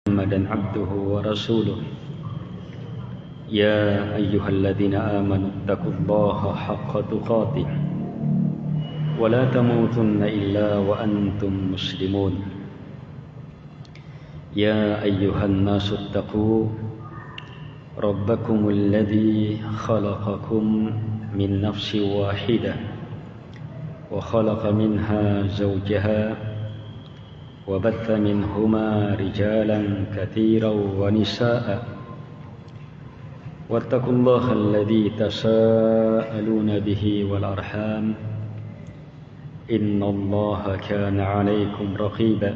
محمدا عبده ورسوله يا أيها الذين آمنوا اتقوا الله حق تقاته ولا تموتن إلا وأنتم مسلمون يا أيها الناس اتقوا ربكم الذي خلقكم من نفس واحدة وخلق منها زوجها وبث منهما رجالا كثيرا ونساء واتقوا الله الذي تساءلون به والأرحام إن الله كان عليكم رقيبا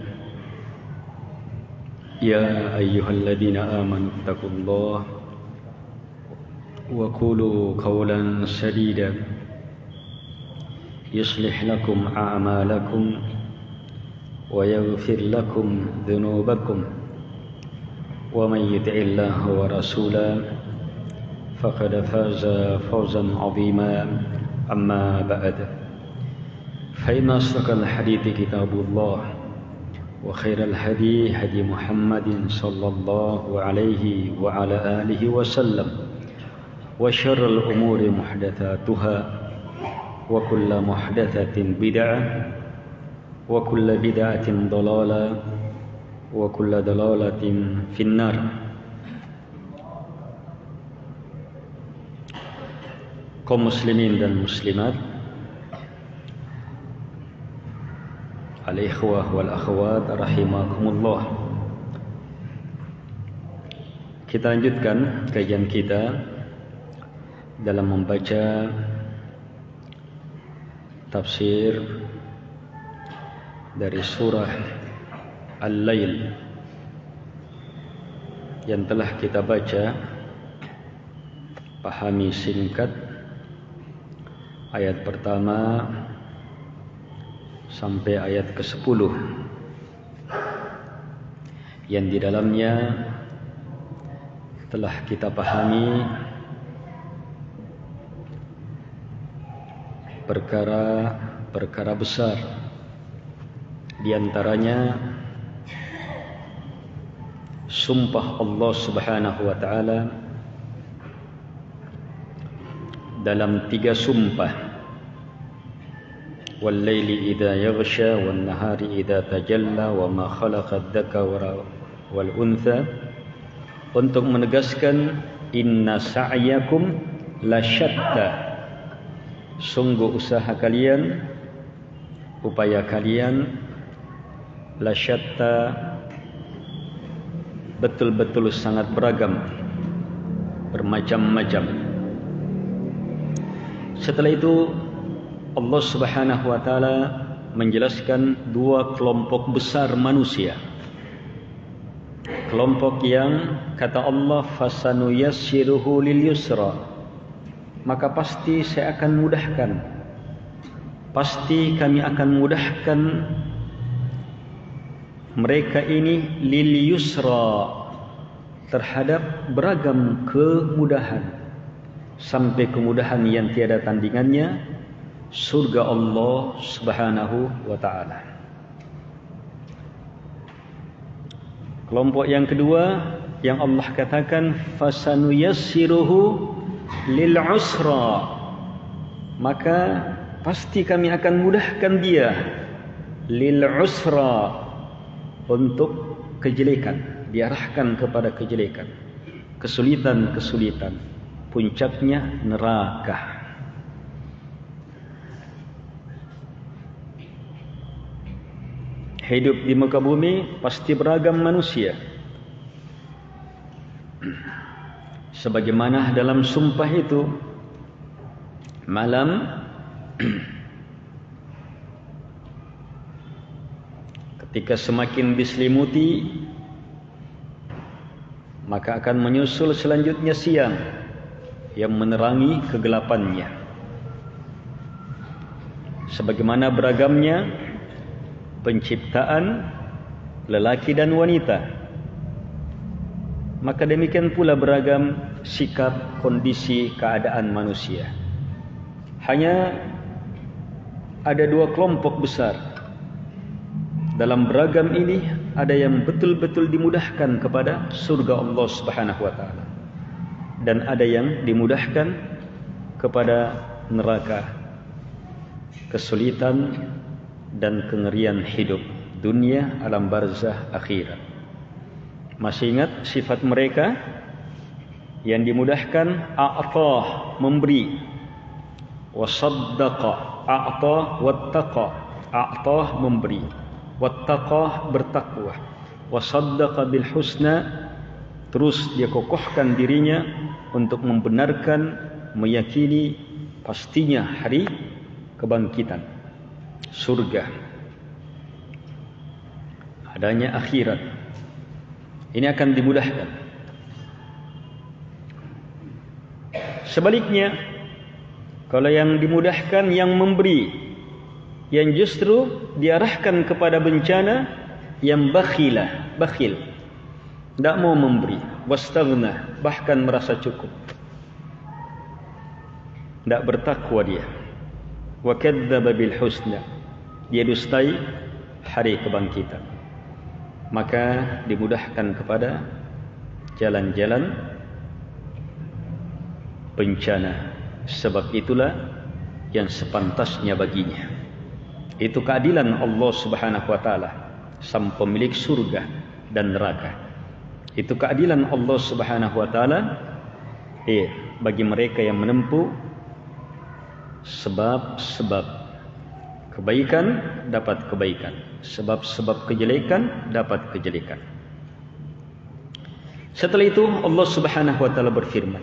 يا أيها الذين آمنوا اتقوا الله وقولوا قولا سديدا يصلح لكم أعمالكم ويغفر لكم ذنوبكم ومن يطع الله ورسوله فقد فاز فوزا عظيما أما بعد فإن أصدق الحديث كتاب الله وخير الهدي هدي محمد صلى الله عليه وعلى آله وسلم وشر الأمور محدثاتها وكل محدثة بدعة وكل بدعة ضلالة وكل ضلالة في النار. Kaum muslimin dan muslimat, al-ikhwah wal akhwat rahimakumullah. Kita lanjutkan kajian kita dalam membaca tafsir dari surah Al-Lail yang telah kita baca, pahami singkat ayat pertama sampai ayat ke-10 yang di dalamnya telah kita pahami perkara besar, di antaranya sumpah Allah Subhanahu wa taala dalam 3 sumpah, wal laili idza yaghsha wan nahari idza tajalla wa ma khalaqa adh-dhakara wal untha, untuk menegaskan inna sa'yakum lasyatta, sungguh usaha kalian, upaya kalian lasyatta, betul-betul sangat beragam, bermacam-macam. Setelah itu Allah Subhanahu wa taala menjelaskan 2 kelompok besar manusia. Kelompok yang kata Allah fasanuyassiruhu lil yusra, maka pasti saya akan mudahkan, pasti kami akan mudahkan mereka ini lil yusra, terhadap beragam kemudahan, sampai kemudahan yang tiada tandingannya, surga Allah Subhanahu wa taala. Kelompok yang kedua yang Allah katakan fasanuyassiruhu lil usra, maka pasti kami akan mudahkan dia lil usra, untuk kejelekan, diarahkan kepada kejelekan, kesulitan-kesulitan, puncaknya neraka. Hidup di muka bumi pasti beragam manusia, sebagaimana dalam sumpah itu, malam ketika semakin diselimuti, maka akan menyusul selanjutnya siang yang menerangi kegelapannya. Sebagaimana beragamnya penciptaan lelaki dan wanita, maka demikian pula beragam sikap, kondisi, keadaan manusia. Hanya ada 2 kelompok besar. Dalam beragam ini ada yang betul-betul dimudahkan kepada surga Allah Subhanahu wa taala, dan ada yang dimudahkan kepada neraka, kesulitan dan kengerian hidup dunia, alam barzah, akhirat. Masih ingat sifat mereka? Yang dimudahkan a'tah, memberi, wasaddaqa, a'tah wattaqa, a'tah memberi, wattaqa bertakwa, wasaddaqa bil husna, terus dia kokohkan dirinya untuk membenarkan, meyakini pastinya hari kebangkitan, surga, adanya akhirat. Ini akan dimudahkan. Sebaliknya, kalau yang dimudahkan yang memberi, yang justru diarahkan kepada bencana, yang bakhil, tidak mau memberi, wastaghna, bahkan merasa cukup, tidak bertakwa dia, wa kadzdzaba bil husna, dia dustai hari kebangkitan. Maka dimudahkan kepada jalan-jalan bencana. Sebab itulah yang sepantasnya baginya. Itu keadilan Allah Subhanahu wa taala, sang pemilik surga dan neraka. Itu keadilan Allah Subhanahu wa taala bagi mereka yang menempuh sebab-sebab kebaikan dapat kebaikan, sebab-sebab kejelekan dapat kejelekan. Setelah itu Allah Subhanahu wa taala berfirman,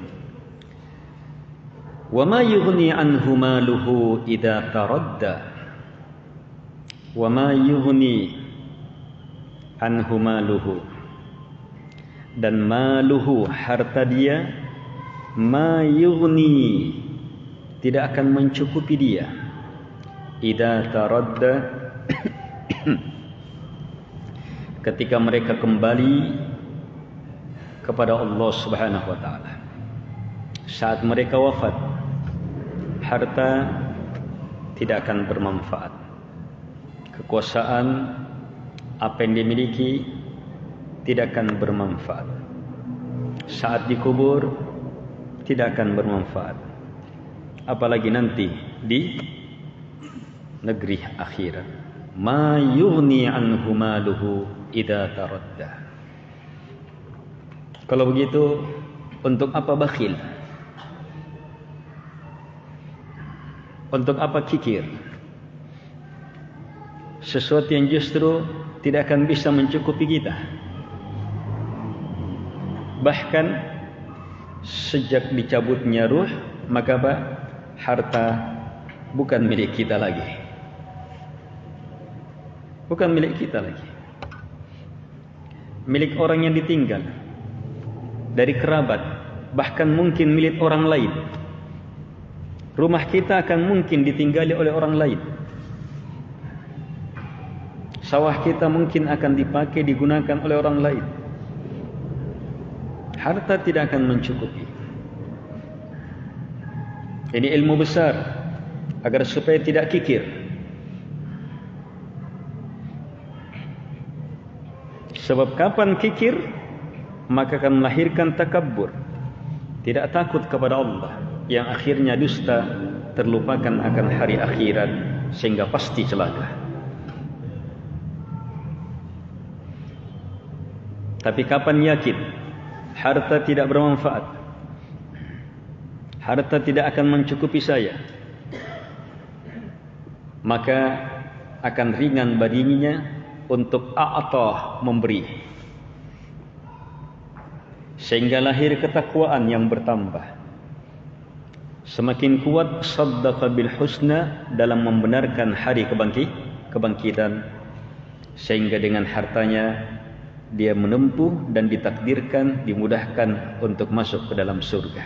"Wa ma yughni anhu maluhu idza taradda." Wa ma yughni anhu maluhu, dan maluhu, harta dia, ma yughni, tidak akan mencukupi dia, idza taradda, ketika mereka kembali kepada Allah Subhanahu wa taala. Saat mereka wafat, harta tidak akan bermanfaat. Kekuasaan, apa yang dimiliki, tidak akan bermanfaat. Saat dikubur, tidak akan bermanfaat. Apalagi nanti di negeri akhirat. Ma yughni anhu maluhu idza taradda. Kalau begitu, untuk apa bakhil? Untuk apa kikir? Sesuatu yang justru tidak akan bisa mencukupi kita. Bahkan sejak dicabutnya ruh, maka harta bukan milik kita lagi. Bukan milik kita lagi. Milik orang yang ditinggal, dari kerabat, bahkan mungkin milik orang lain. Rumah kita akan mungkin ditinggali oleh orang lain. Sawah kita mungkin akan dipakai, digunakan oleh orang lain. Harta tidak akan mencukupi. Ini ilmu besar, agar supaya tidak kikir. Sebab kapan kikir, maka akan melahirkan takabbur, tidak takut kepada Allah, yang akhirnya dusta, terlupakan akan hari akhirat, sehingga pasti celaka. Tapi kapan yakin harta tidak bermanfaat, harta tidak akan mencukupi saya, maka akan ringan baginya untuk a'tah, memberi, sehingga lahir ketakwaan yang bertambah. Semakin kuat saddaqa bil husna, dalam membenarkan hari kebangkitan, sehingga dengan hartanya dia menempuh dan ditakdirkan, dimudahkan untuk masuk ke dalam surga.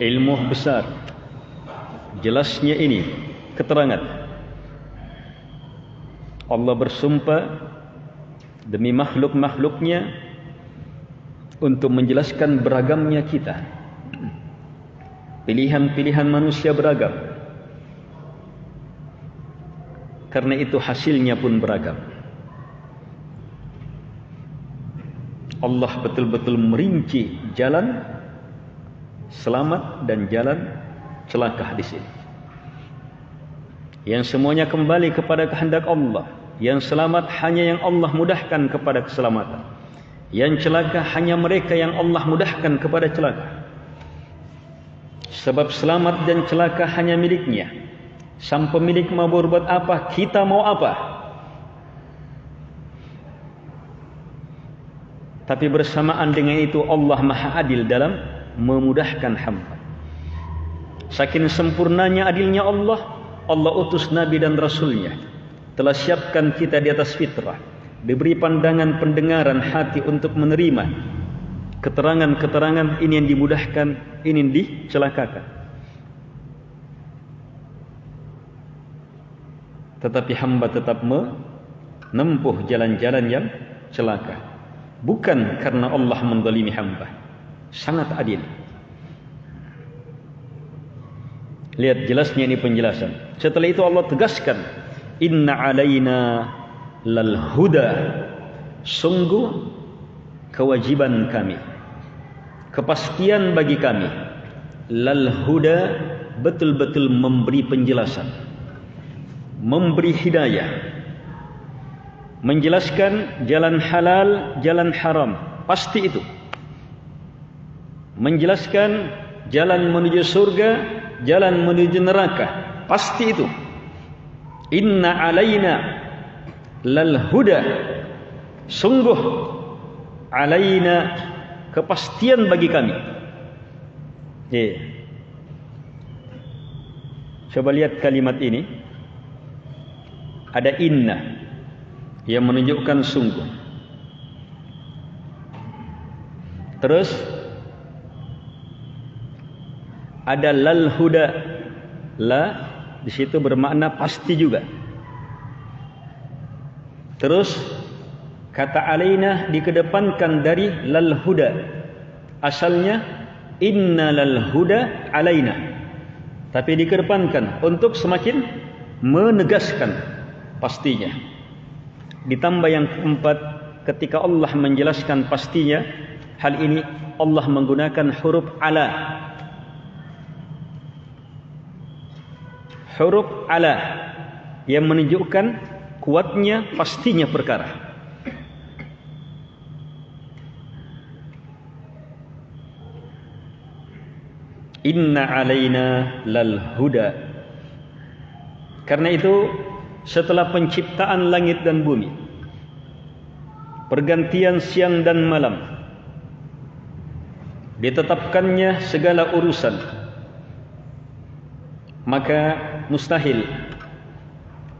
Ilmu besar, jelasnya ini keterangan. Allah bersumpah demi makhluk-makhluknya untuk menjelaskan beragamnya kita. Pilihan-pilihan manusia beragam. Karena itu hasilnya pun beragam. Allah betul-betul merinci jalan selamat dan jalan celaka di sini. Yang semuanya kembali kepada kehendak Allah. Yang selamat hanya yang Allah mudahkan kepada keselamatan. Yang celaka hanya mereka yang Allah mudahkan kepada celaka. Sebab selamat dan celaka hanya miliknya. Sang pemilik mau berbuat apa, kita mau apa. Tapi bersamaan dengan itu Allah Maha Adil dalam memudahkan hamba. Saking sempurnanya adilnya Allah, Allah utus Nabi dan Rasulnya. Telah siapkan kita di atas fitrah. Diberi pandangan pendengaran hati untuk menerima keterangan-keterangan ini yang dimudahkan, ini yang dicelakakan. Tetapi hamba tetap menempuh jalan-jalan yang celaka. Bukan karena Allah menzalimi hamba. Sangat adil. Lihat jelasnya ini penjelasan. Setelah itu Allah tegaskan, inna alaina lal huda. Sungguh kewajiban kami, kepastian bagi kami, lal huda, betul-betul memberi penjelasan, memberi hidayah, menjelaskan jalan halal, jalan haram, pasti itu. Menjelaskan jalan menuju surga, jalan menuju neraka, pasti itu. Inna alaina lal huda. Sungguh alaina, kepastian bagi kami. Coba lihat kalimat ini. Ada inna yang menunjukkan sungguh. Terus ada lal huda. La di situ bermakna pasti juga. Terus kata alaina dikedepankan dari lal huda. Asalnya inna lal huda alaina. Tapi dikedepankan untuk semakin menegaskan pastinya. Ditambah yang keempat, ketika Allah menjelaskan pastinya, hal ini Allah menggunakan huruf ala. Huruf ala yang menunjukkan kuatnya, pastinya perkara. Inna alaina lal huda. Karena itu setelah penciptaan langit dan bumi, pergantian siang dan malam, ditetapkannya segala urusan, maka mustahil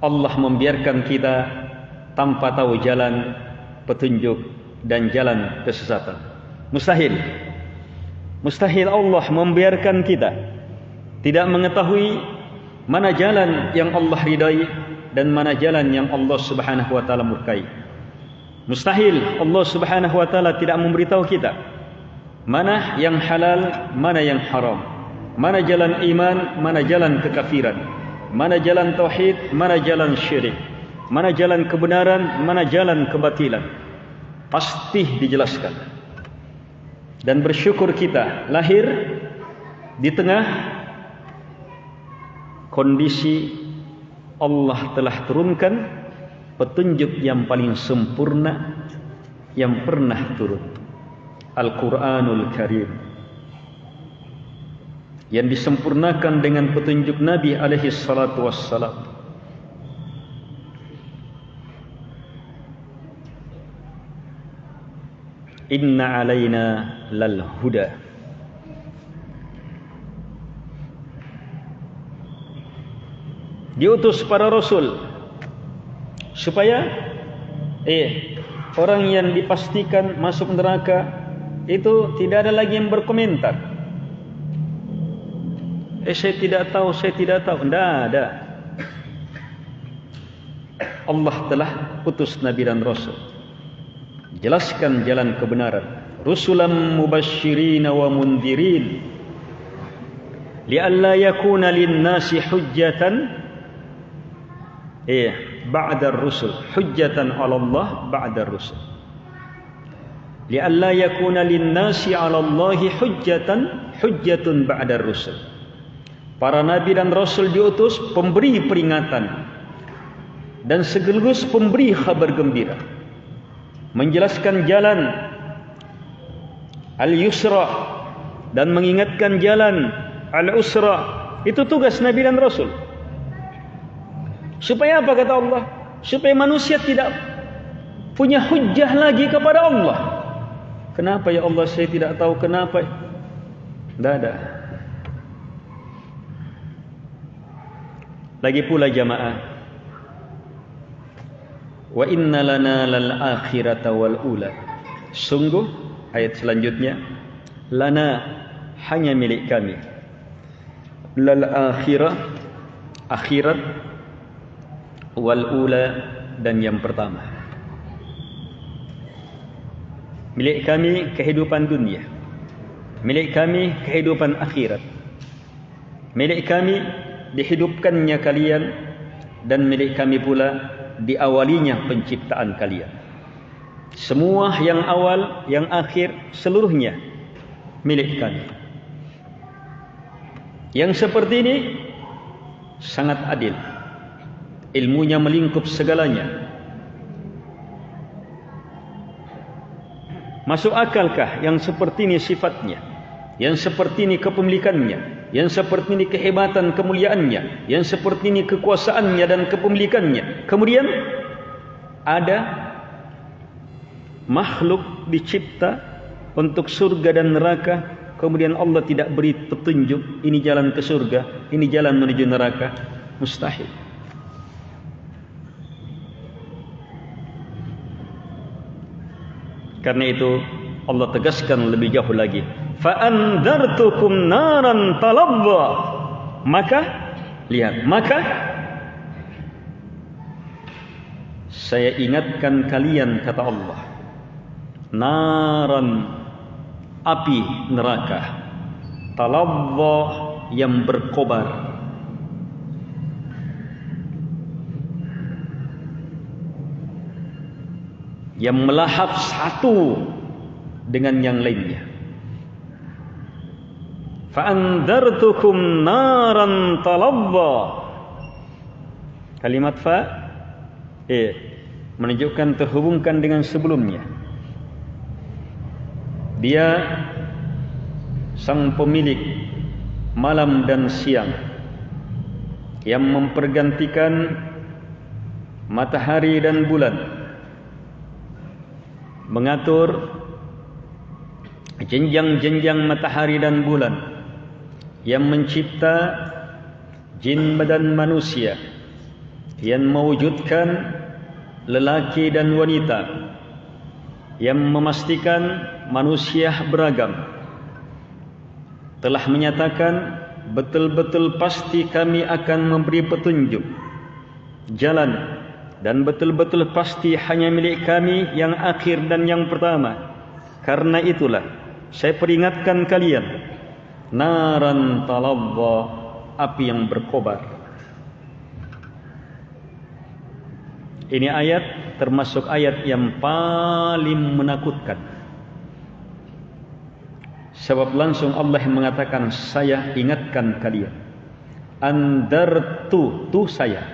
Allah membiarkan kita tanpa tahu jalan petunjuk dan jalan kesesatan. Mustahil. Mustahil Allah membiarkan kita tidak mengetahui mana jalan yang Allah ridai dan mana jalan yang Allah Subhanahu wa taala murkai. Mustahil Allah Subhanahu wa taala tidak memberitahu kita mana yang halal, mana yang haram, mana jalan iman, mana jalan kekafiran, mana jalan tauhid, mana jalan syirik, mana jalan kebenaran, mana jalan kebatilan. Pasti dijelaskan. Dan bersyukur kita lahir di tengah kondisi Allah telah turunkan petunjuk yang paling sempurna yang pernah turun, Al-Quranul Karim, yang disempurnakan dengan petunjuk Nabi alaihi salatu wassalam. Inna alaina lal huda. Diutus para rasul supaya orang yang dipastikan masuk neraka itu tidak ada lagi yang berkomentar. Saya tidak tahu, saya tidak tahu. Tidak ada. Allah telah utus Nabi dan Rasul, jelaskan jalan kebenaran. Rusulan mubasysyirin wa mundhirin li'alla yakuna lin-nasi hujjatan ba'da ar-rusul, hujjatan 'ala Allah ba'da ar-rusul. Li'alla yakuna lin-nasi 'ala Allahi hujjatun ba'da ar-rusul. Para nabi dan rasul diutus pemberi peringatan dan sekaligus pemberi kabar gembira, menjelaskan jalan al-yusra dan mengingatkan jalan al-usra. Itu tugas nabi dan rasul. Supaya apa kata Allah? Supaya manusia tidak punya hujjah lagi kepada Allah. Kenapa ya Allah saya tidak tahu kenapa? Tidak ada. Lagi pula jamaah, wa inna lana lal akhirata wal ula. Sungguh ayat selanjutnya, lana hanya milik kami, lal akhirah akhirat, wal ula dan yang pertama. Milik kami kehidupan dunia, milik kami kehidupan akhirat, milik kami dihidupkannya kalian, dan milik kami pula diawalinya penciptaan kalian. Semua yang awal, yang akhir, seluruhnya milik kami. Yang seperti ini sangat adil. Ilmunya melingkup segalanya. Masuk akalkah yang seperti ini sifatnya, yang seperti ini kepemilikannya, yang seperti ini kehebatan kemuliaannya, yang seperti ini kekuasaannya dan kepemilikannya, kemudian ada makhluk dicipta untuk surga dan neraka, kemudian Allah tidak beri petunjuk ini jalan ke surga, ini jalan menuju neraka? Mustahil. Karena itu Allah tegaskan lebih jauh lagi, fa'andartukum naran talabba. Maka lihat, maka saya ingatkan kalian, kata Allah, naran, api neraka, talabba, yang berkobar. Yang melahap satu dengan yang lainnya. Fa'andartukum naran talabba. Kalimat fa menunjukkan terhubungkan dengan sebelumnya. Dia sang pemilik malam dan siang, yang mempergantikan matahari dan bulan, mengatur jenjang-jenjang matahari dan bulan, yang mencipta jin dan manusia, yang mewujudkan lelaki dan wanita, yang memastikan manusia beragam, telah menyatakan betul-betul pasti kami akan memberi petunjuk jalan, dan betul-betul pasti hanya milik kami yang akhir dan yang pertama. Karena itulah saya peringatkan kalian, naran talabba, api yang berkobar. Ini ayat termasuk ayat yang paling menakutkan. Sebab langsung Allah mengatakan, saya ingatkan kalian. Andartu, tu saya.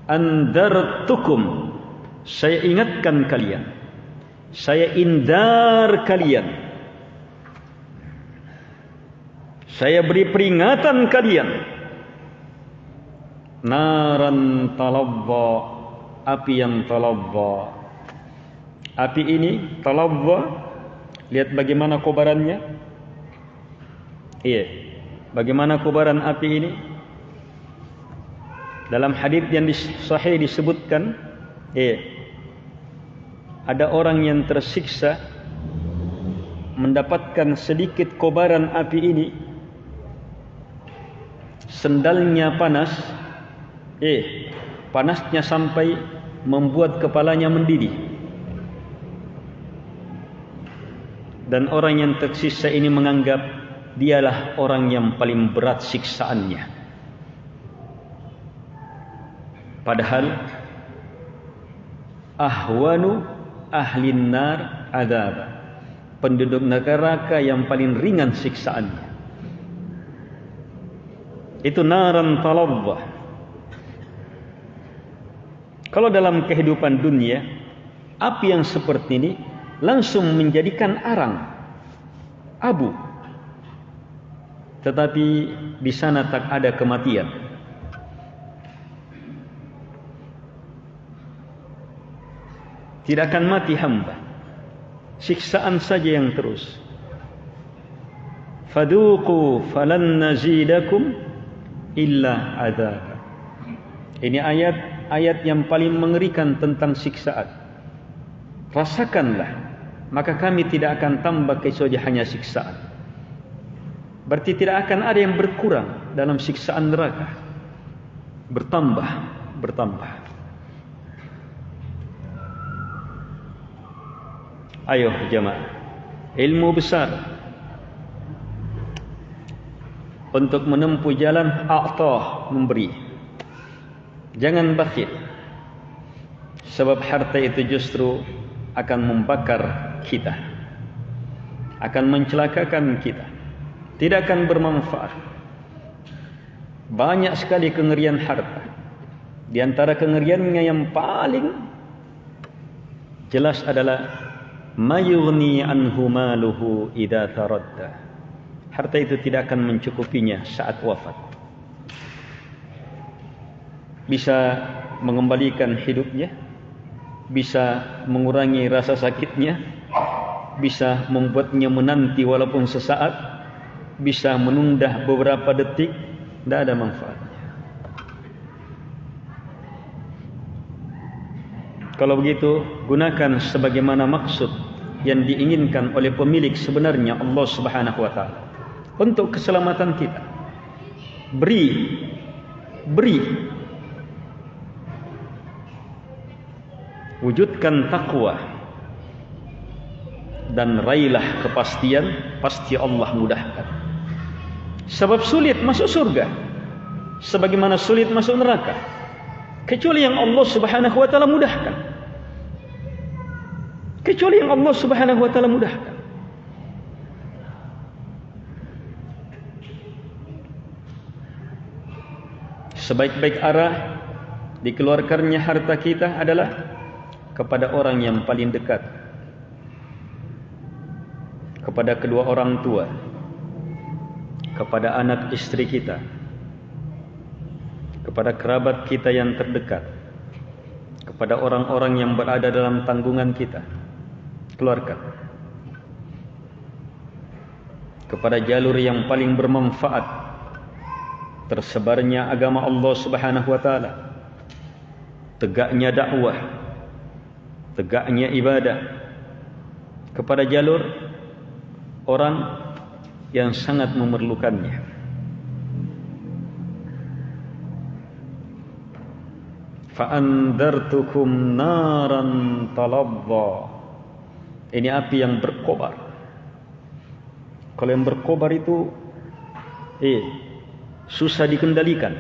Andartukum, saya ingatkan kalian, saya indar kalian, saya beri peringatan kalian. Naran talabba, api yang talabba. Api ini talabba, lihat bagaimana kobarannya. Iya, bagaimana kobaran api ini. Dalam hadis yang sahih disebutkan, ada orang yang tersiksa mendapatkan sedikit kobaran api ini, sendalnya panas, panasnya sampai membuat kepalanya mendidih. Dan orang yang tersiksa ini menganggap dialah orang yang paling berat siksaannya. Padahal ahwanu ahlin nar adzaba, penduduk neraka yang paling ringan siksaannya itu naran taladzah. Kalau dalam kehidupan dunia, api yang seperti ini langsung menjadikan arang, abu. Tetapi di sana tak ada kematian. Tidak akan mati hamba. Siksaan saja yang terus. Fadhuqu falan nazidakum illa adzab. Ini ayat yang paling mengerikan tentang siksaan. Rasakanlah, maka kami tidak akan tambah kecuali hanya siksaan. Berarti tidak akan ada yang berkurang dalam siksaan neraka. Bertambah. Ayo jemaah, ilmu besar untuk menempuh jalan a'tah, memberi. Jangan bakhil, sebab harta itu justru akan membakar kita, akan mencelakakan kita, tidak akan bermanfaat. Banyak sekali kengerian harta. Di antara kengeriannya yang paling jelas adalah mayughni anhu maluhu idza taradda. Harta itu tidak akan mencukupinya saat wafat. Bisa mengembalikan hidupnya, bisa mengurangi rasa sakitnya, bisa membuatnya menanti walaupun sesaat, bisa menunda beberapa detik, tidak ada manfaatnya. Kalau begitu, gunakan sebagaimana maksud yang diinginkan oleh pemilik sebenarnya, Allah Subhanahu wa taala, untuk keselamatan kita. Beri. Wujudkan takwa dan raihlah kepastian, pasti Allah mudahkan. Sebab sulit masuk surga, sebagaimana sulit masuk neraka, kecuali yang Allah Subhanahu wa taala mudahkan. Kecuali yang Allah Subhanahu wa taala mudahkan. Sebaik-baik arah dikeluarkannya harta kita adalah kepada orang yang paling dekat, kepada kedua orang tua, kepada anak istri kita, kepada kerabat kita yang terdekat, kepada orang-orang yang berada dalam tanggungan kita. Keluarkan kepada jalur yang paling bermanfaat, tersebarnya agama Allah Subhanahu wa taala, tegaknya dakwah, tegaknya ibadah, kepada jalur orang yang sangat memerlukannya. Fa'andartukum naran taladzah. Ini api yang berkobar. Kalau yang berkobar itu susah dikendalikan.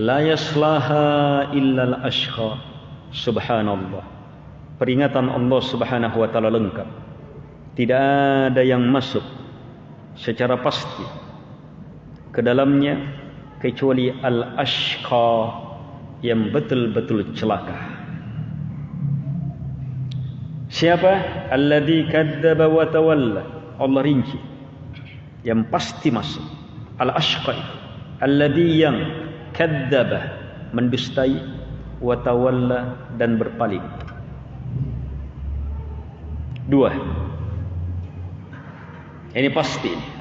La yaslaha illal ashqa. Subhanallah. Peringatan Allah Subhanahu wa taala lengkap. Tidak ada yang masuk secara pasti ke dalamnya kecuali al-ashqa, yang betul-betul celaka. Siapa? Alladzi kadzdzaba wa tawalla. Allah rinci yang pasti masuk. Al-ashqa, alladzi yang kadzdzaba, mendustai, wa tawalla, dan berpaling. Dua. Ini pasti.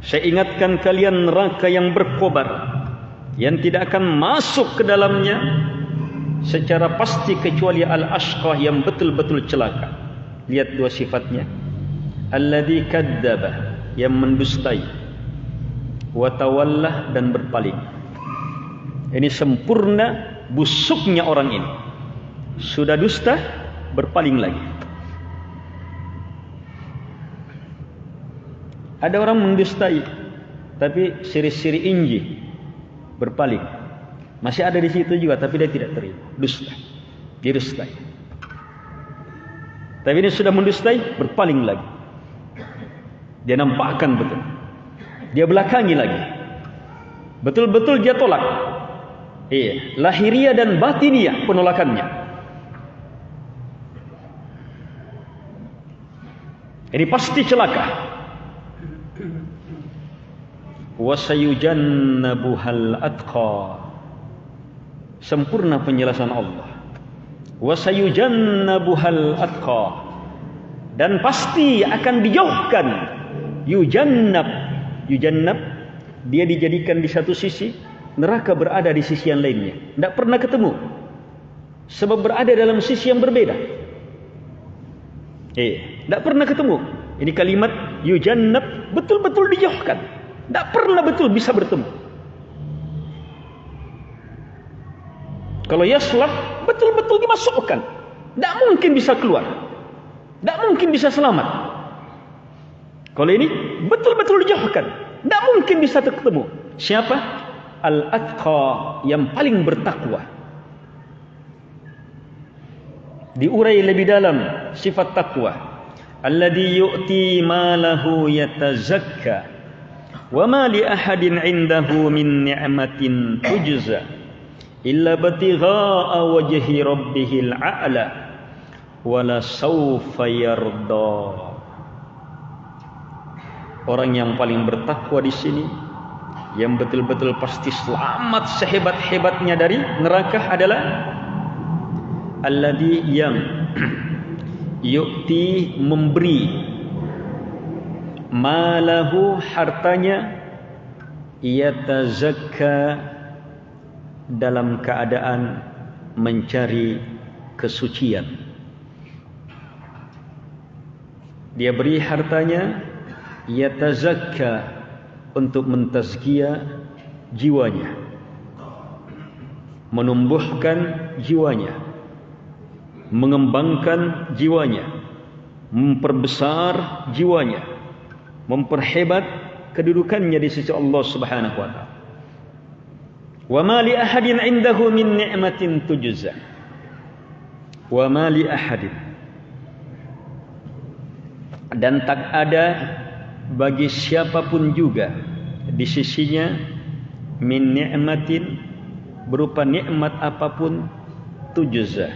Saya ingatkan kalian neraka yang berkobar, yang tidak akan masuk ke dalamnya secara pasti kecuali al-ashqa, yang betul-betul celaka. Lihat dua sifatnya. Alladzi kadzdzaba, yang mendustai, wa tawalla, dan berpaling. Ini sempurna busuknya orang ini. Sudah dusta, berpaling lagi. Ada orang mendustai, tapi siri-siri inji berpaling. Masih ada di situ juga, tapi dia tidak terima. Dusta, dirustai. Tapi ini sudah mendustai, berpaling lagi. Dia nampakkan betul, dia belakangi lagi, betul-betul dia tolak. Iya, lahiriah dan batiniah penolakannya. Ini pasti celaka. Wa sayujannabuhal atqa. Sempurna penjelasan Allah. Wa sayujannabuhal atqa. Dan pasti akan dijauhkan. Yujannab, dia dijadikan di satu sisi, neraka berada di sisi yang lainnya. Tidak pernah ketemu, sebab berada dalam sisi yang berbeda. Tidak pernah ketemu. Ini kalimat yujannab, betul-betul dijauhkan. Tidak pernah betul bisa bertemu. Kalau yaslab, betul-betul dimasukkan. Tidak mungkin bisa keluar, tidak mungkin bisa selamat. Kalau ini betul-betul dijauhkan, tidak mungkin bisa ketemu. Siapa? Al-atqa, yang paling bertakwa. Diurai lebih dalam sifat takwa. Alladhi yu'ti malahu yatazakka wa ma li ahadin 'indahu min ni'matin tujza illa batigha'a wajhi rabbihil a'la wa la sawfa yarda. Orang yang paling bertakwa di sini, yang betul-betul pasti selamat sehebat-hebatnya dari neraka adalah alladhi, yang yu'ti, memberi, malahu, hartanya, yatazakka, dalam keadaan mencari kesucian. Dia beri hartanya, yatazakka, untuk mentazkiyah jiwanya, menumbuhkan jiwanya, mengembangkan jiwanya, memperbesar jiwanya, memperhebat kedudukannya di sisi Allah Subhanahu wa taala. Wa ma li ahadin 'indahu min ni'matin tujza. Wa ma li ahadin, dan tak ada bagi siapapun juga di sisinya min ni'matin, berupa nikmat apapun, tujza,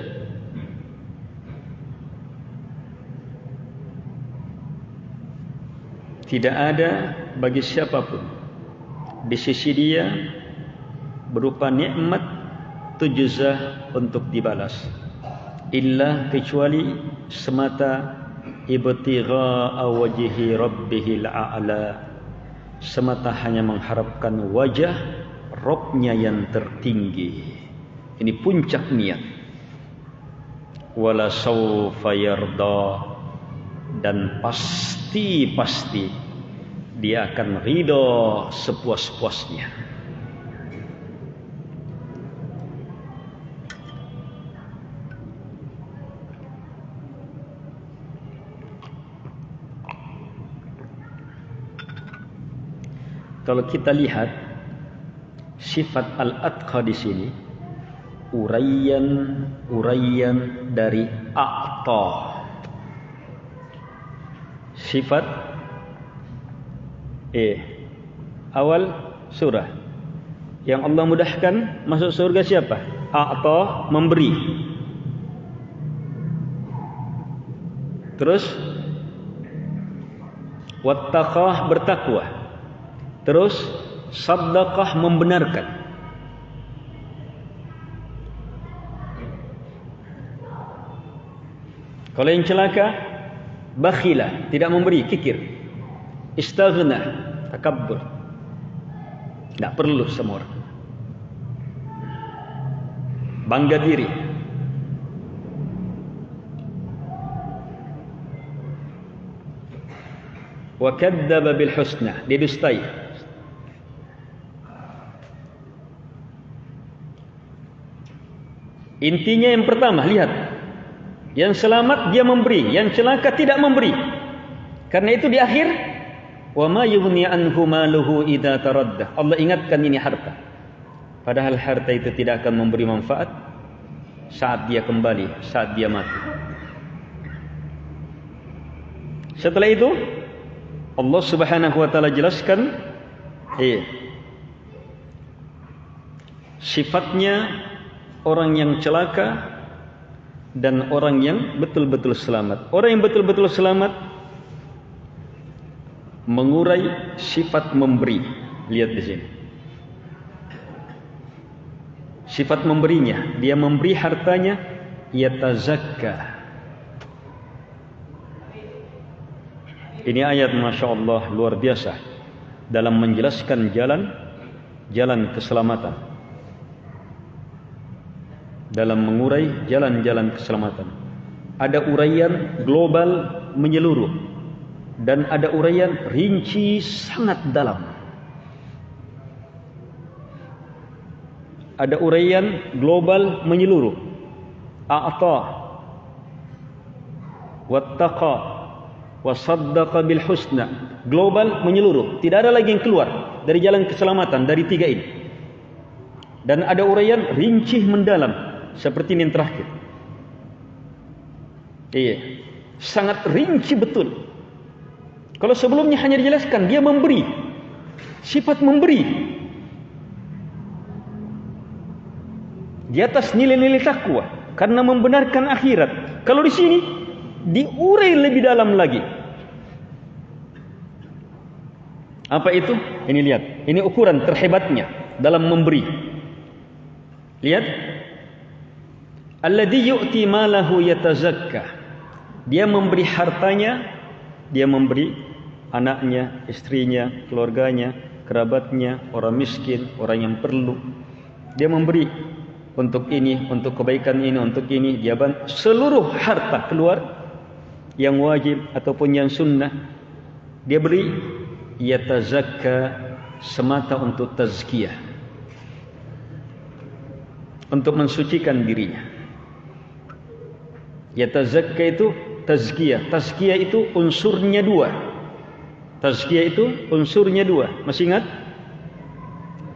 tidak ada bagi siapapun di sisi dia berupa nikmat tujza, untuk dibalas, illa, kecuali semata ibtigha'a wajhi rabbihil a'la, semata hanya mengharapkan wajah Rabbnya yang tertinggi. Ini puncak niat. Wala sawfa yarda, dan pasti dia akan ridha sepuas-puasnya. Kalau kita lihat sifat al-atqa di sini, uraian dari a'ta. Sifat awal surah yang Allah mudahkan masuk surga siapa? A'ta, memberi. Terus wattaqah, bertakwa. Terus saddaqah, membenarkan. Kalau yang celaka, bakhila, tidak memberi, kikir. Istaghna, takabbur, tidak perlu sama orang, bangga diri. Wa kadzdzaba bil husna, didustai. Intinya yang pertama, lihat, yang selamat dia memberi, yang celaka tidak memberi. Karena itu di akhir, Wa ma yughni anhu maluhu idza taradda. Allah ingatkan ini harta. Padahal harta itu tidak akan memberi manfaat saat dia kembali, saat dia mati. Setelah itu Allah Subhanahu wa taala jelaskan sifatnya orang yang celaka dan orang yang betul-betul selamat. Orang yang betul-betul selamat mengurai sifat memberi. Lihat di sini. Sifat memberinya, dia memberi hartanya, yatazakka. Ini ayat Masya Allah luar biasa dalam menjelaskan jalan keselamatan, dalam mengurai jalan-jalan keselamatan. Ada uraian global menyeluruh dan ada uraian rinci sangat dalam. Ada uraian global menyeluruh, a'ta wattaqa wasaddaqa bil husna, global menyeluruh, tidak ada lagi yang keluar dari jalan keselamatan dari tiga ini. Dan ada uraian rinci mendalam seperti ini yang terakhir. Sangat rinci betul. Kalau sebelumnya hanya dijelaskan dia memberi, sifat memberi di atas nilai-nilai takwa karena membenarkan akhirat. Kalau di sini diurai lebih dalam lagi. Apa itu? Ini lihat. Ini ukuran terhebatnya dalam memberi. Lihat. Alladzi yu'ti malahu yatazakka. Dia memberi hartanya, dia memberi anaknya, istrinya, keluarganya, kerabatnya, orang miskin, orang yang perlu. Dia memberi untuk ini, untuk kebaikan ini, untuk ini. Dia seluruh harta keluar, yang wajib ataupun yang sunnah, dia beri. Yatazakka semata untuk tazkiyah, untuk mensucikan dirinya. Yatazakka itu tazkiyah. Tazkiyah itu unsurnya dua. Tazkiyah itu unsurnya dua. Masih ingat?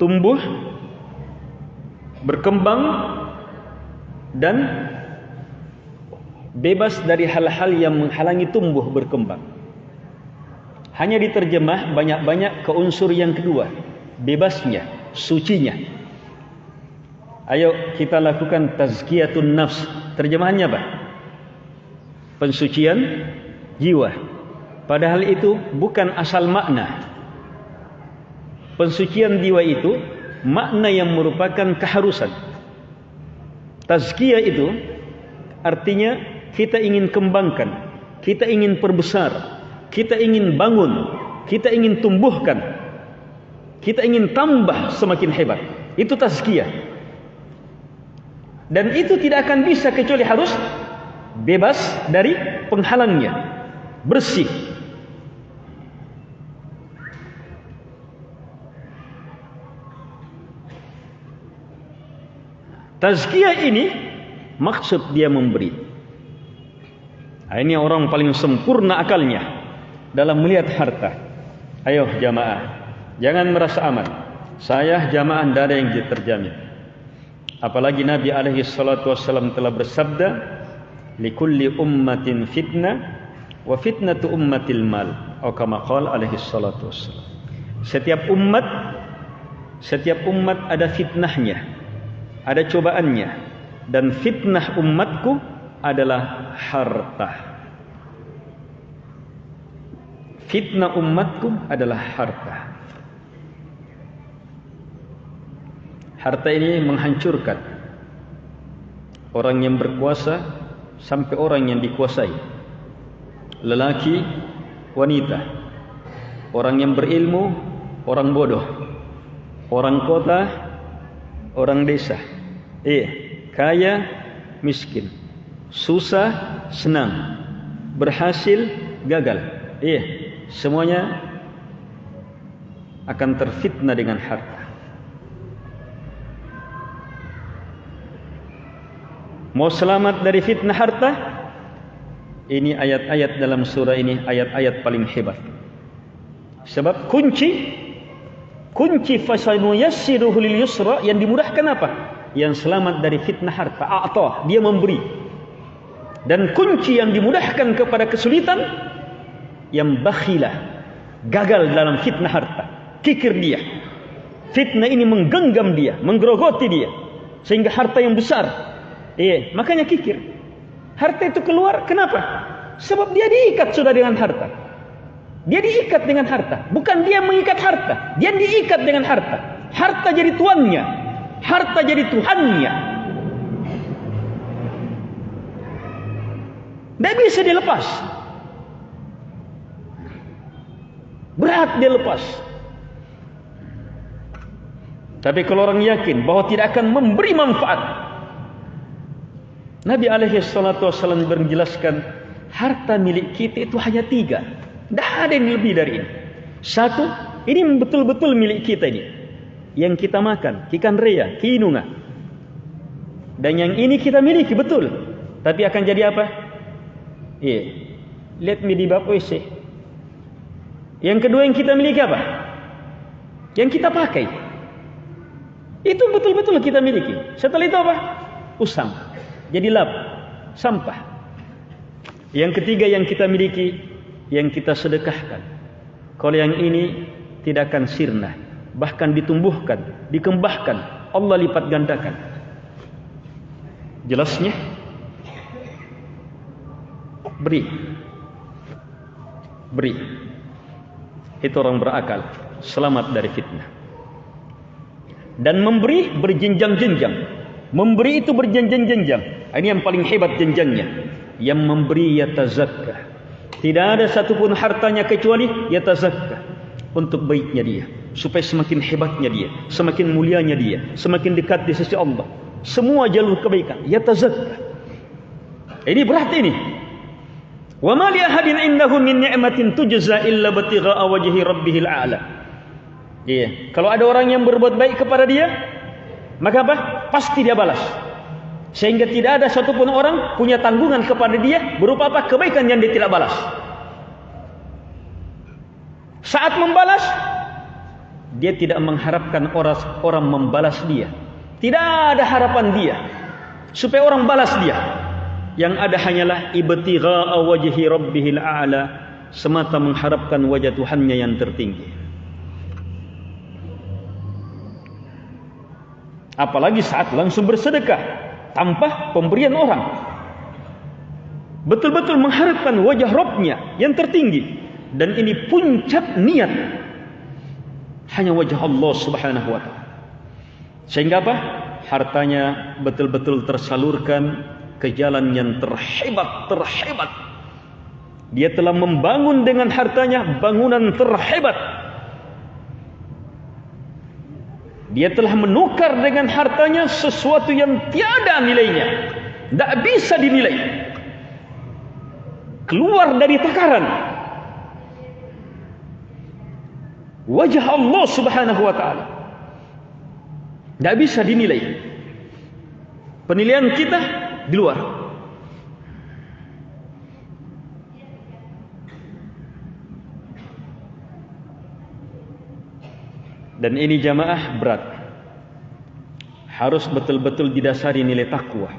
Tumbuh, berkembang, dan bebas dari hal-hal yang menghalangi tumbuh berkembang. Hanya diterjemah banyak-banyak ke unsur yang kedua, bebasnya, sucinya. Ayo kita lakukan tazkiyatun nafs. Terjemahannya apa? Pensucian jiwa. Padahal itu bukan asal makna. Pensucian jiwa itu makna yang merupakan keharusan. Tazkiyah itu artinya kita ingin kembangkan, kita ingin perbesar, kita ingin bangun, kita ingin tumbuhkan, kita ingin tambah semakin hebat. Itu tazkiyah. Dan itu tidak akan bisa kecuali harus bebas dari penghalangnya, bersih. Tazkiyah ini maksud dia memberi. Nah, ini orang paling sempurna akalnya dalam melihat harta. Ayo jamaah, jangan merasa aman. Saya jamaah tidak ada yang terjamin. Apalagi Nabi alaihi salatu wassalam telah bersabda, likulli ummatin fitnah wa fitnatu ummatil mal. Atau kama qala alaihi salatu wassalam. Setiap umat ada fitnahnya, ada cobaannya, dan fitnah umatku adalah harta. Fitnah umatku adalah harta. Harta ini menghancurkan orang yang berkuasa sampai orang yang dikuasai, lelaki, wanita, orang yang berilmu, orang bodoh, orang kota, orang desa, kaya, miskin, susah, senang, berhasil, gagal, semuanya akan terfitnah dengan harta. Mau selamat dari fitnah harta? Ini ayat-ayat dalam surah ini ayat-ayat paling hebat. Sebab kunci fasanuyassiruhu lil yusra, yang dimudahkan apa? Yang selamat dari fitnah harta. A'ta, dia memberi. Dan kunci yang dimudahkan kepada kesulitan, yang bakhilah, gagal dalam fitnah harta, kikir dia. Fitnah ini menggenggam dia, menggerogoti dia, sehingga harta yang besar, makanya kikir. Harta itu keluar, kenapa? Sebab dia diikat sudah dengan harta. Dia diikat dengan harta, bukan dia mengikat harta, dia diikat dengan harta. Harta jadi tuannya, harta jadi Tuhannya. Tidak bisa dilepas. Berat dia lepas. Tapi kalau orang yakin bahwa tidak akan memberi manfaat, Nabi SAW menjelaskan, harta milik kita itu hanya 3. Tidak ada yang lebih dari ini. 1, ini betul-betul milik kita ini, yang kita makan, ikan rea, kinunga. Dan yang ini kita miliki betul, tapi akan jadi apa? Let me di bab WC. Yang kedua yang kita miliki apa? Yang kita pakai. Itu betul-betul kita miliki. Setelah itu apa? Usang. Jadi lap, sampah. Yang ketiga yang kita miliki, yang kita sedekahkan. Kalau yang ini tidak akan sirna, bahkan ditumbuhkan, dikembangkan, Allah lipat gandakan. Jelasnya? Beri. Itu orang berakal, selamat dari fitnah. Dan memberi berjenjang-jenjang. Memberi itu berjenjang-jenjang. Ini yang paling hebat jenjangnya. Yang memberi yatazakka. Tidak ada satupun hartanya kecuali yatazakka, untuk baiknya dia, supaya semakin hebatnya dia, semakin mulianya dia, semakin dekat di sisi Allah. Semua jalur kebaikan yatazakka. Ini berat ini. Wa ma li ahadin indahu min ni'matin tujza illa batigha'a wajhi rabbihil a'la. Kalau ada orang yang berbuat baik kepada dia, maka apa? Pasti dia balas. Sehingga tidak ada satupun orang punya tanggungan kepada dia berupa apa? Kebaikan yang dia tidak balas. Saat membalas, dia tidak mengharapkan orang membalas dia. Tidak ada harapan dia supaya orang balas dia. Yang ada hanyalah ibtigha'a wajhi rabbihil a'la, semata mengharapkan wajah Tuhannya yang tertinggi. Apalagi saat langsung bersedekah tanpa pemberian orang, betul-betul mengharapkan wajah Rabbnya yang tertinggi. Dan ini puncak niat, hanya wajah Allah Subhanahu wa ta'ala. Sehingga apa? Hartanya betul-betul tersalurkan ke jalan yang terhebat. Dia telah membangun dengan hartanya bangunan terhebat. Dia telah menukar dengan hartanya sesuatu yang tiada nilainya, tidak bisa dinilai, keluar dari takaran. Wajah Allah Subhanahu wa ta'ala tidak bisa dinilai. Penilaian kita di luar. Dan ini jamaah berat. Harus betul-betul didasari nilai takwa.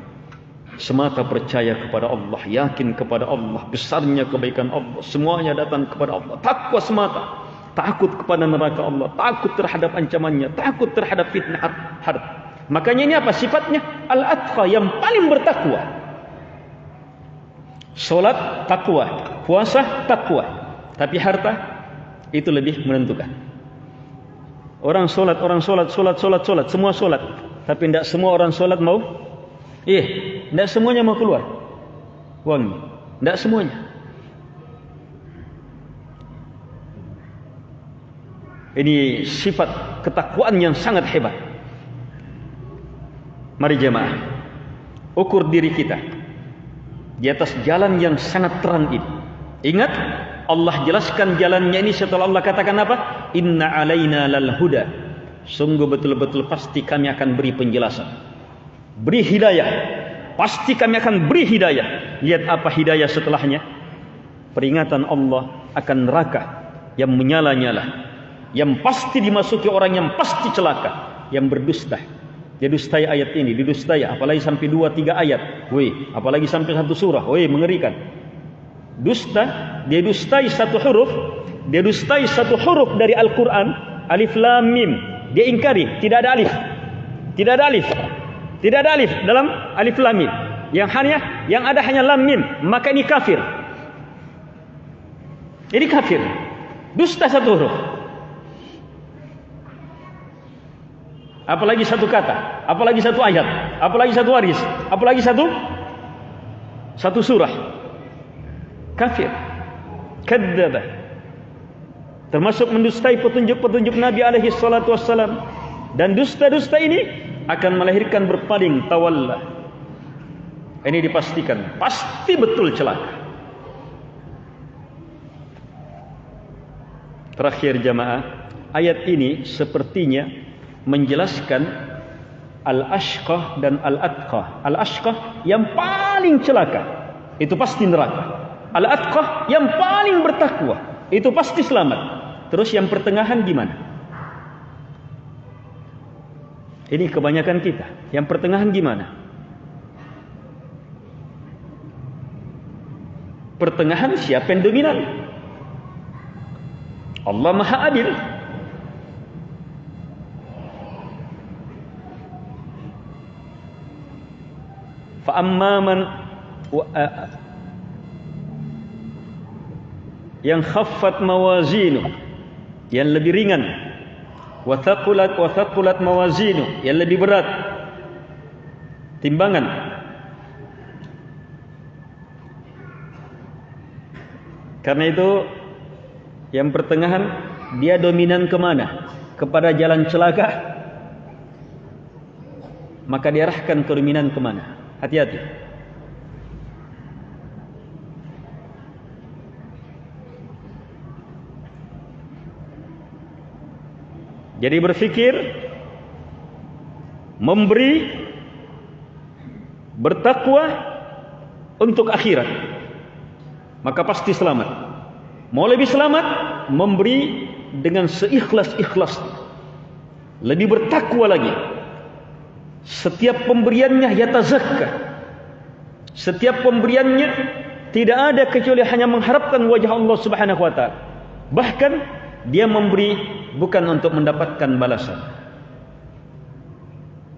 Semata percaya kepada Allah, yakin kepada Allah, besarnya kebaikan Allah, semuanya datang kepada Allah. Takwa semata. Takut kepada neraka Allah, takut terhadap ancamannya, takut terhadap fitnah harta. Makanya ini apa sifatnya? Al-atqa, yang paling bertakwa. Salat takwa, puasa takwa. Tapi harta itu lebih menentukan. Orang solat, semua solat. Tapi tidak semua orang solat mau. Tidak semuanya mau keluar uangnya. Tidak semuanya. Ini sifat ketakwaan yang sangat hebat. Mari jemaah, ukur diri kita di atas jalan yang sangat terang ini. Ingat, Allah jelaskan jalannya ini setelah Allah katakan apa? Inna alaina lal huda. Sungguh betul-betul pasti kami akan beri penjelasan, beri hidayah. Pasti kami akan beri hidayah. Lihat apa hidayah setelahnya? Peringatan Allah akan neraka yang menyala-nyala, yang pasti dimasuki orang yang pasti celaka, yang berdusta. Dia dustai ayat ini, didustai, apalagi sampai 2-3 ayat. Apalagi sampai 1 surah. Mengerikan. Dusta, dia dustai 1 huruf, dia dustai 1 huruf dari Al-Qur'an, alif lam mim. Dia ingkari, tidak ada alif. Tidak ada alif. Tidak ada alif dalam alif lam mim. Yang ada hanya lam mim, maka ini kafir. Ini kafir. Dusta 1 huruf. Apalagi 1 kata, apalagi 1 ayat, apalagi 1 waris, apalagi satu surah. Kafir. Kadzdzaba. Termasuk mendustai petunjuk-petunjuk Nabi alaihi salatu wassalam. Dan dusta-dusta ini akan melahirkan berpaling, tawalla. Ini dipastikan, pasti betul celaka. Terakhir jamaah, ayat ini sepertinya menjelaskan al-ashqah dan al-atqah. Al-ashqah yang paling celaka, itu pasti neraka. Al-atqah yang paling bertakwa, itu pasti selamat. Terus yang pertengahan gimana? Ini kebanyakan kita. Yang pertengahan gimana? Pertengahan siapa yang dominan? Allah Maha Adil. Fa'amman yang khaffat mawazinu, yang lebih ringan, wa thaqulat mawazinu, yang lebih berat timbangan. Karena itu yang pertengahan, dia dominan kemana? Kepada jalan celaka, maka diarahkan ke dominan kemana? Hati-hati. Jadi berfikir, memberi, bertakwa untuk akhirat, maka pasti selamat. Mau lebih selamat, memberi dengan seikhlas-ikhlas, lebih bertakwa lagi. Setiap pemberiannya yatazakka. Setiap pemberiannya tidak ada kecuali hanya mengharapkan wajah Allah Subhanahu wa taala. Bahkan dia memberi bukan untuk mendapatkan balasan.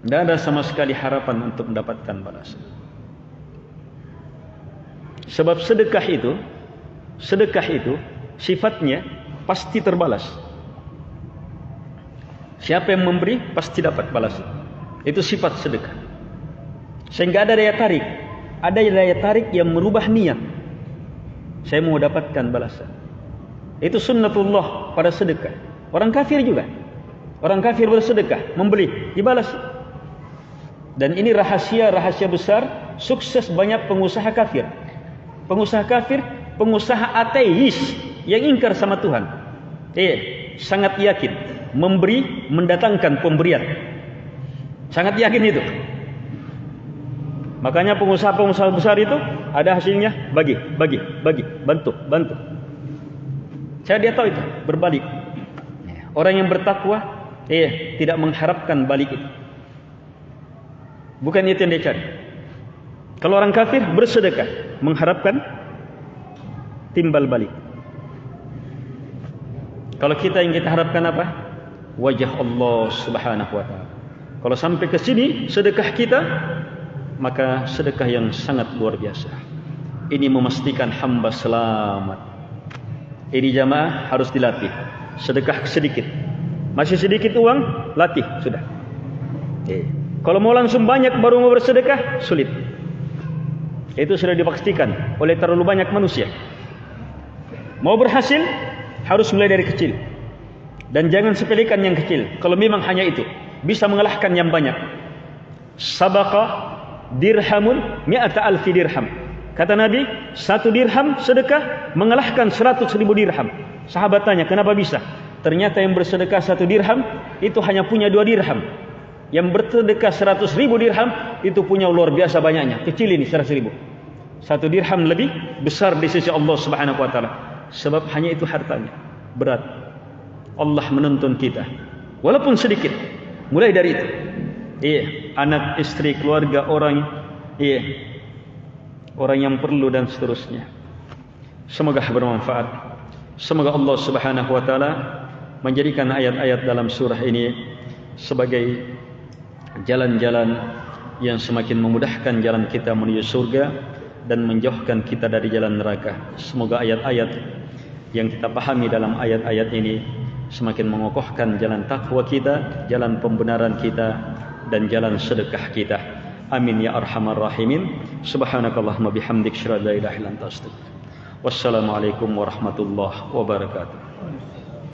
Tidak ada sama sekali harapan untuk mendapatkan balasan. Sebab sedekah itu sifatnya pasti terbalas. Siapa yang memberi pasti dapat balasan. Itu sifat sedekah. Sehingga ada daya tarik yang merubah niat. Saya mau dapatkan balasan. Itu sunnatullah pada sedekah. Orang kafir juga. Orang kafir bersedekah, membeli, dibalas. Dan ini rahasia besar sukses banyak pengusaha kafir. Pengusaha kafir, pengusaha ateis yang ingkar sama Tuhan. Sangat yakin memberi mendatangkan pemberian. Sangat yakin itu. Makanya pengusaha-pengusaha besar itu ada hasilnya, bagi, bantu. Dia tahu itu, berbalik. Orang yang bertakwa tidak mengharapkan balik itu. Bukan itu yang dia cari. Kalau orang kafir bersedekah, mengharapkan timbal balik. Kalau kita yang kita harapkan apa? Wajah Allah Subhanahu wa taala. Kalau sampai ke sini sedekah kita, maka sedekah yang sangat luar biasa. Ini memastikan hamba selamat. Ini jamaah harus dilatih. Sedekah sedikit. Masih sedikit uang, latih sudah. Kalau mau langsung banyak baru mau bersedekah, sulit. Itu sudah dipastikan oleh terlalu banyak manusia. Mau berhasil harus mulai dari kecil. Dan jangan sepelekan yang kecil. Kalau memang hanya itu bisa mengalahkan yang banyak. Sabaqa dirhamun mi'ata alfi dirham. Kata Nabi, 1 dirham sedekah mengalahkan 100.000 dirham. Sahabat tanya, kenapa bisa? Ternyata yang bersedekah 1 dirham itu hanya punya 2 dirham. Yang bersedekah 100.000 dirham itu punya luar biasa banyaknya. Kecil ini 100.000. 1 dirham lebih besar di sisi Allah Subhanahu wa taala. Sebab hanya itu hartanya. berat. Allah menuntun kita, walaupun sedikit. Mulai dari itu, anak, istri, keluarga, orang, orang yang perlu dan seterusnya. Semoga bermanfaat. Semoga Allah Subhanahu wa taala menjadikan ayat-ayat dalam surah ini sebagai jalan-jalan yang semakin memudahkan jalan kita menuju surga dan menjauhkan kita dari jalan neraka. Semoga ayat-ayat yang kita pahami dalam ayat-ayat ini semakin mengokohkan jalan takwa kita, jalan pembenaran kita, dan jalan sedekah kita. Amin ya arhamar rahimin. Subhanakallahumma bihamdik, asyhadu an la ilaha illa anta, astaghfiruka. Wassalamualaikum warahmatullahi wabarakatuh.